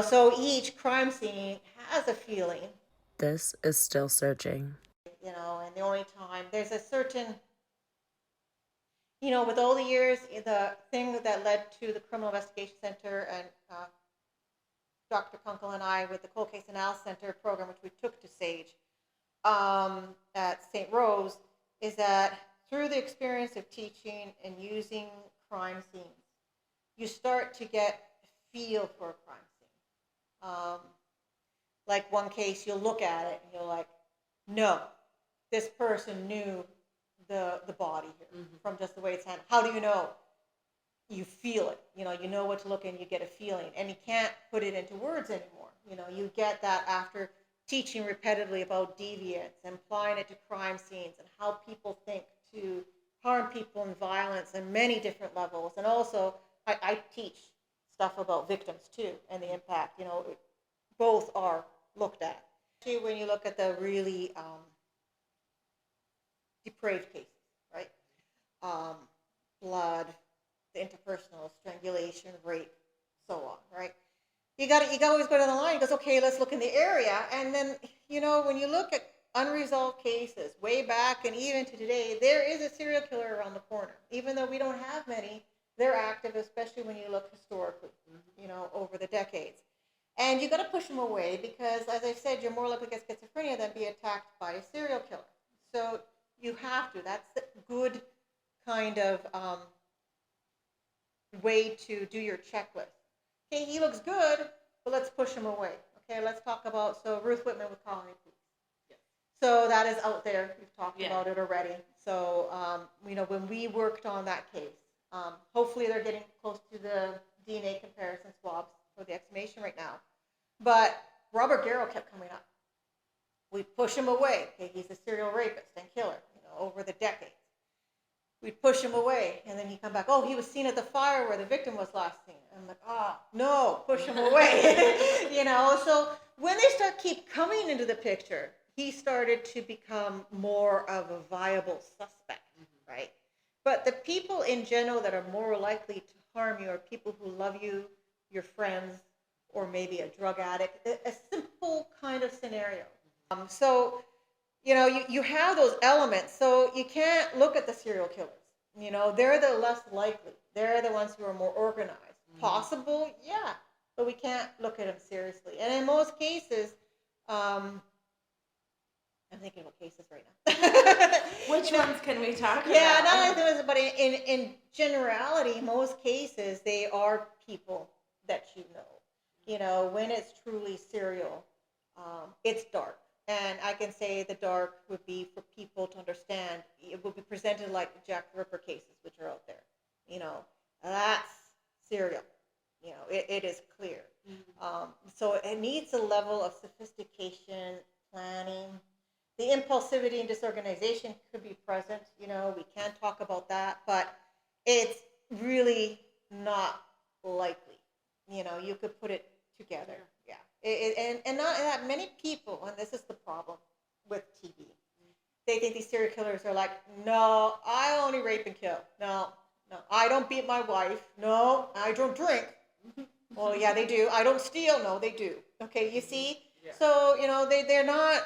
So each crime scene has a feeling, This is still searching. and the only time there's a certain, with all the years, the thing that led to the Criminal Investigation Center and Dr. Kunkel and I with the Cold Case Analysis Center program, which we took to SAGE at St. Rose, is that through the experience of teaching and using crime scenes, you start to get a feel for a crime scene. Like one case, you'll look at it and you're like, no, this person knew the body here from just the way it's handled. How do you know? You feel it. You know what to look and you get a feeling, and you can't put it into words anymore. You get that after teaching repetitively about deviance and applying it to crime scenes and how people think to harm people and violence and many different levels. And also, I teach stuff about victims too and the impact. Both are looked at. Especially when you look at the really depraved cases, right? Blood, the interpersonal, strangulation, rape, so on, right? You got to always go down the line. He goes, okay, let's look in the area, and then when you look at unresolved cases way back and even to today, there is a serial killer around the corner. Even though we don't have many, they're active, especially when you look historically, over the decades. And you got to push them away because, as I said, you're more likely to get schizophrenia than be attacked by a serial killer. So you have to. That's the good kind of way to do your checklist. Okay, he looks good, but let's push him away. Okay, let's talk about, so Ruth Whitman with Colony Police. Yeah. So that is out there. We've talked about it already. So, when we worked on that case, hopefully they're getting close to the DNA comparison swabs for the exhumation right now. But Robert Garrow kept coming up. We push him away. Okay, he's a serial rapist and killer, over the decades. We'd push him away, and then he'd come back. Oh, he was seen at the fire where the victim was last seen. I'm like, no, push him away. So when they keep coming into the picture, he started to become more of a viable suspect, right? But the people in general that are more likely to harm you are people who love you, your friends, or maybe a drug addict. A simple kind of scenario. So you have those elements, so you can't look at the serial killers. They're the less likely. They're the ones who are more organized. Possible, yeah, but we can't look at them seriously. And in most cases, I'm thinking about cases right now. Which ones can we talk about? Yeah, not only but in generality, most cases, they are people that you know. When it's truly serial, it's dark. And I can say the dark would be for people to understand. It will be presented like the Jack the Ripper cases, which are out there. That's serial. It is clear. So it needs a level of sophistication, planning. The impulsivity and disorganization could be present. We can talk about that, but it's really not likely. You could put it together. Yeah. And not that many people, and this is the problem with TV, they think these serial killers are like, no, I only rape and kill. No, I don't beat my wife. No, I don't drink. Well, yeah, they do. I don't steal. No, they do. Okay, you see? Yeah. So, they're not,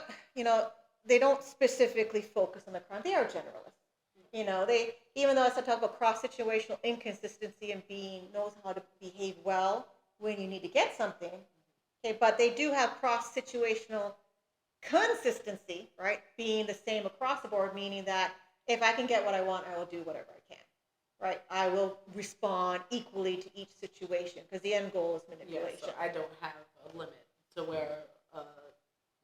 they don't specifically focus on the crime. They are generalists. They, even though it's a talk about cross-situational inconsistency and knows how to behave well when you need to get something. Okay, but they do have cross-situational consistency, right? Being the same across the board, meaning that if I can get what I want, I will do whatever I can, right? I will respond equally to each situation because the end goal is manipulation. Yeah, so I don't have a limit to where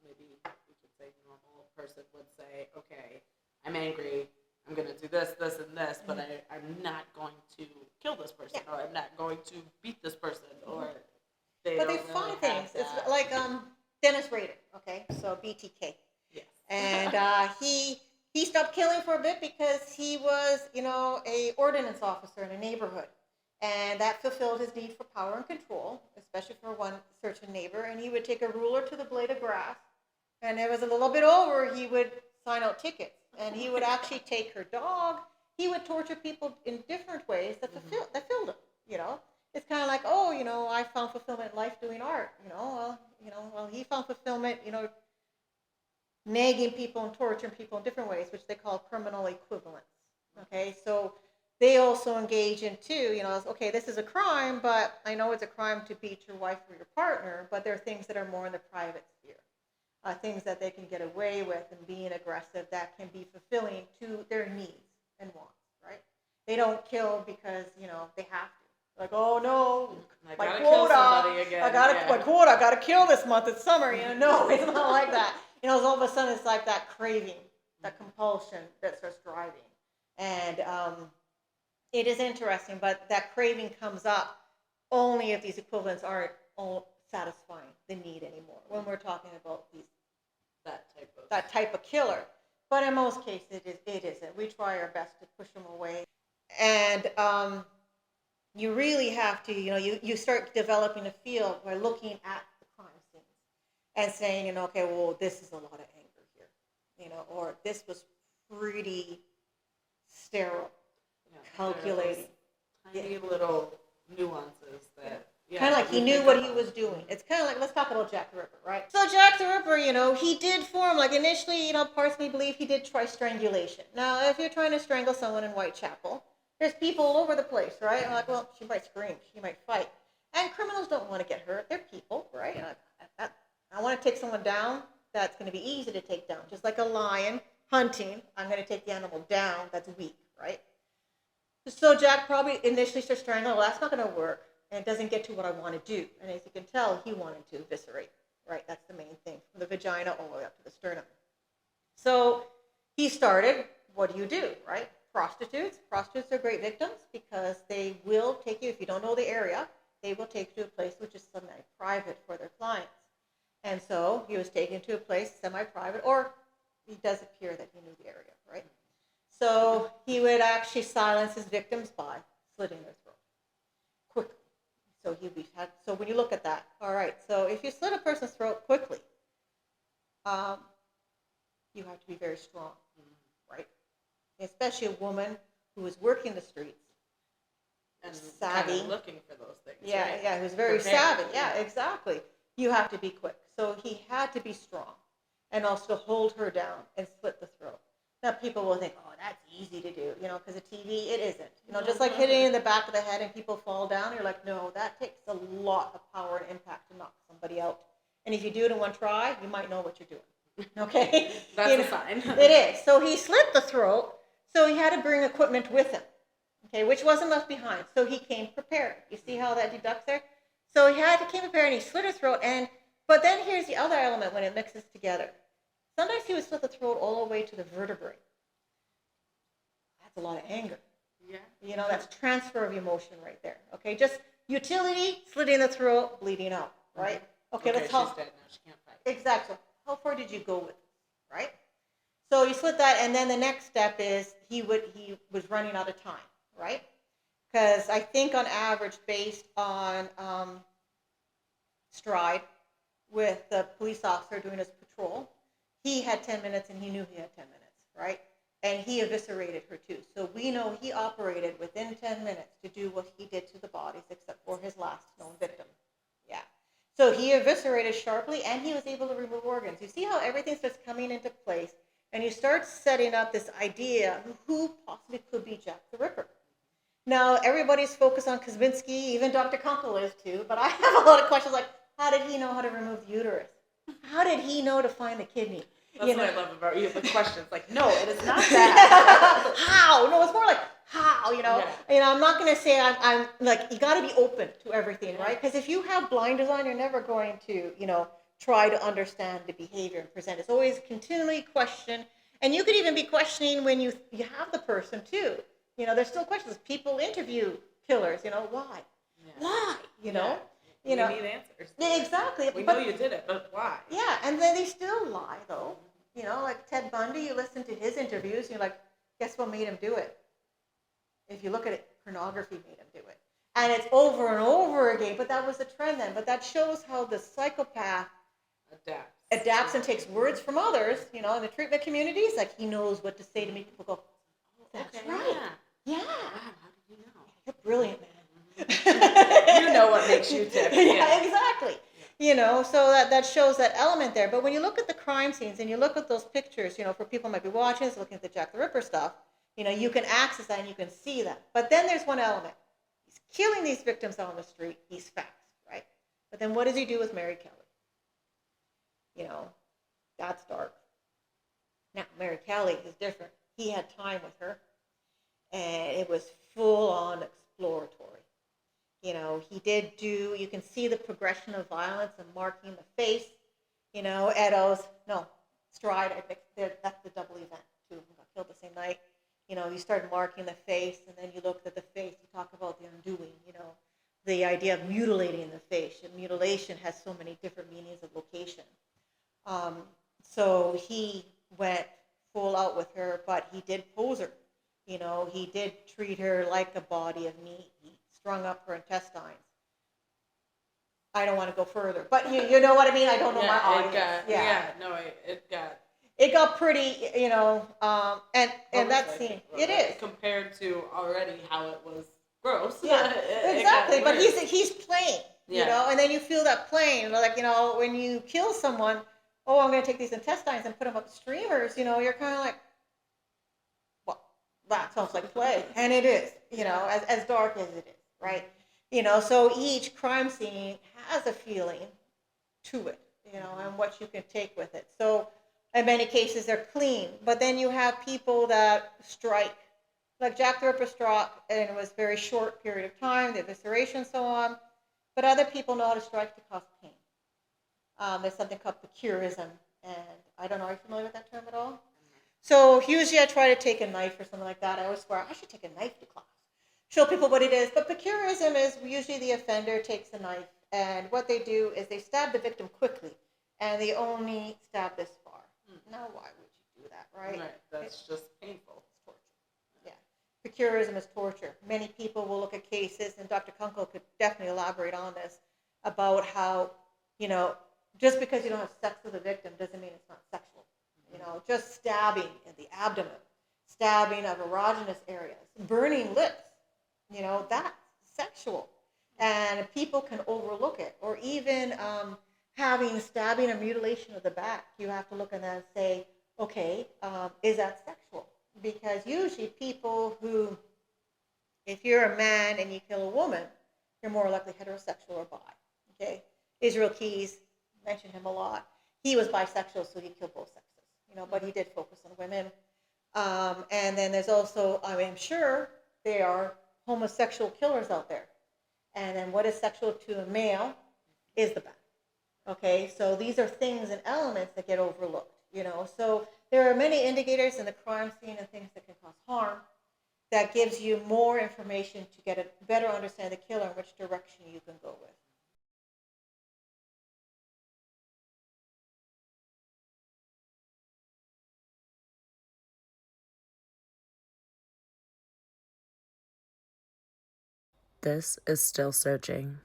maybe we could say a normal person would say, okay, I'm angry, I'm going to do this, this, and this, but I'm not going to kill this person, or I'm not going to beat this person, or... They find things. It's like Dennis Rader, okay? So BTK. Yes. And he stopped killing for a bit because he was, a ordinance officer in a neighborhood. And that fulfilled his need for power and control, especially for one certain neighbor. And he would take a ruler to the blade of grass. And it was a little bit over, he would sign out tickets. And he would actually take her dog. He would torture people in different ways that filled him, It's kind of like, oh, I found fulfillment in life doing art. Well, he found fulfillment, nagging people and torturing people in different ways, which they call criminal equivalence. Okay, so they also engage in too, okay, this is a crime, but I know it's a crime to beat your wife or your partner, but there are things that are more in the private sphere, things that they can get away with and being aggressive that can be fulfilling to their needs and wants, right? They don't kill because, they have to. Like, oh no, my quota, my quota, I gotta kill this month. It's summer, No, it's not like that. All of a sudden it's like that craving, that compulsion that starts driving, and it is interesting. But that craving comes up only if these equivalents aren't satisfying the need anymore. When we're talking about that type of killer, but in most cases it isn't. We try our best to push them away, and you really have to, you start developing a field by looking at the crime scenes and saying, okay, well, this is a lot of anger here, or this was pretty sterile, calculating. Tiny little nuances that. Yeah, kind of like he knew what he was doing. It's kind of like, let's talk about Jack the Ripper, right? So Jack the Ripper, he did form, like initially, parts of me believe he did try strangulation. Now, if you're trying to strangle someone in Whitechapel, there's people all over the place, right? I'm like, well, she might scream, she might fight. And criminals don't want to get hurt. They're people, right? I want to take someone down that's going to be easy to take down. Just like a lion hunting, I'm going to take the animal down that's weak, right? So Jack probably initially starts strangling, well, that's not going to work. And it doesn't get to what I want to do. And as you can tell, he wanted to eviscerate, right? That's the main thing, from the vagina all the way up to the sternum. So he started, what do, right? Prostitutes are great victims because they will take you, if you don't know the area, they will take you to a place which is semi-private for their clients. And so he was taken to a place semi-private, or it does appear that he knew the area, right? So he would actually silence his victims by slitting their throat quickly. So when you look at that, all right, so if you slit a person's throat quickly, you have to be very strong, right? Especially a woman who is working the streets and savvy, kind of looking for those things. Yeah, right? yeah, who's very savvy. Yeah, exactly. You have to be quick. So he had to be strong, and also hold her down and slit the throat. Now people will think, oh, that's easy to do, because of TV, it isn't. Just like hitting in the back of the head and people fall down. You're like, no, that takes a lot of power and impact to knock somebody out. And if you do it in one try, you might know what you're doing. Okay, that's a sign. It is. So he slit the throat. So he had to bring equipment with him, okay, which wasn't left behind. So he came prepared. You see how that deducts there? So he came prepared, and he slit his throat. But then here's the other element when it mixes together. Sometimes he would slit the throat all the way to the vertebrae. That's a lot of anger. Yeah. That's transfer of emotion right there. Okay, just utility, slitting the throat, bleeding out, right? Okay, she's dead now. She can't fight. Exactly. How far did you go with this, right? So you slit that, and then the next step is he was running out of time, right? Because I think on average, based on stride with the police officer doing his patrol, he had 10 minutes and he knew he had 10 minutes, right? And he eviscerated her too. So we know he operated within 10 minutes to do what he did to the bodies, except for his last known victim. Yeah. So he eviscerated sharply, and he was able to remove organs. You see how everything starts coming into place, and you start setting up this idea of who possibly could be Jack the Ripper. Now, everybody's focused on Kosminski, even Dr. Kunkel is too, but I have a lot of questions like, how did he know how to remove the uterus? How did he know to find the kidney? That's what I love about you, the questions. Like, no, it is not that. How? No, it's more like, how, I'm not going to say I'm like, you got to be open to everything, right? Because if you have blinders on, you're never going to, try to understand the behavior and present. It's always continually question. And you could even be questioning when you have the person too. There's still questions. People interview killers, why? Yeah. Why? We need answers. Exactly. We know you did it, but why? Yeah, and then they still lie, though. Like Ted Bundy, you listen to his interviews, and you're like, guess what made him do it? If you look at it, pornography made him do it. And it's over and over again, but that was the trend then. But that shows how the psychopath adapts and takes words from others, in the treatment communities. Like, he knows what to say to make people go, that's right. Yeah. Wow, how did you know? You're brilliant, man. You know what makes you tick. Yeah, exactly. So that shows that element there. But when you look at the crime scenes and you look at those pictures, for people who might be watching this, looking at the Jack the Ripper stuff, you can access that and you can see that. But then there's one element. He's killing these victims on the street. He's fast, right? But then what does he do with Mary Kelly? That's dark. Now, Mary Kelly is different. He had time with her, and it was full on exploratory. You can see the progression of violence and marking the face. Stride, I think that's the double event. Two of them got killed the same night. You start marking the face, and then you look at the face. You talk about the undoing, the idea of mutilating the face. And mutilation has so many different meanings of location. So he went full out with her, but he did pose her. He did treat her like a body of meat. He strung up her intestines. I don't want to go further, but you know what I mean? I don't know my audience. It got pretty, and that scene, it is. Compared to already how it was gross. Yeah, exactly. But he's playing, and then you feel that playing. Like, when you kill someone, I'm going to take these intestines and put them up streamers, you're kind of like, well, that sounds like play. And it is, as dark as it is, right? So each crime scene has a feeling to it, and what you can take with it. So in many cases, they're clean. But then you have people that strike. Like Jack the Ripper struck, and it was a very short period of time, the evisceration and so on. But other people know how to strike to cause pain. There's something called procurism, and I don't know, are you familiar with that term at all? So usually I try to take a knife or something like that. I always swear I should take a knife to class, show people what it is. But procurism is usually the offender takes a knife, and what they do is they stab the victim quickly, and they only stab this far. Now, why would you do that, right? Right, that's just painful. It's torture. Yeah. Procurism is torture. Many people will look at cases, and Dr. Kunkel could definitely elaborate on this, about how, just because you don't have sex with a victim doesn't mean it's not sexual. Just stabbing in the abdomen, stabbing of erogenous areas, burning lips, that's sexual. And people can overlook it. Or even stabbing or mutilation of the back, you have to look at that and say, okay, is that sexual? Because usually people who, if you're a man and you kill a woman, you're more likely heterosexual or bi. Okay, Israel Keyes, mentioned him a lot. He was bisexual, so he killed both sexes. But he did focus on women. And then there's also, I'm sure there are homosexual killers out there. And then what is sexual to a male is the back. Okay, so these are things and elements that get overlooked. So there are many indicators in the crime scene and things that can cause harm that gives you more information to get a better understand the killer and which direction you can go with. This is Still Searching.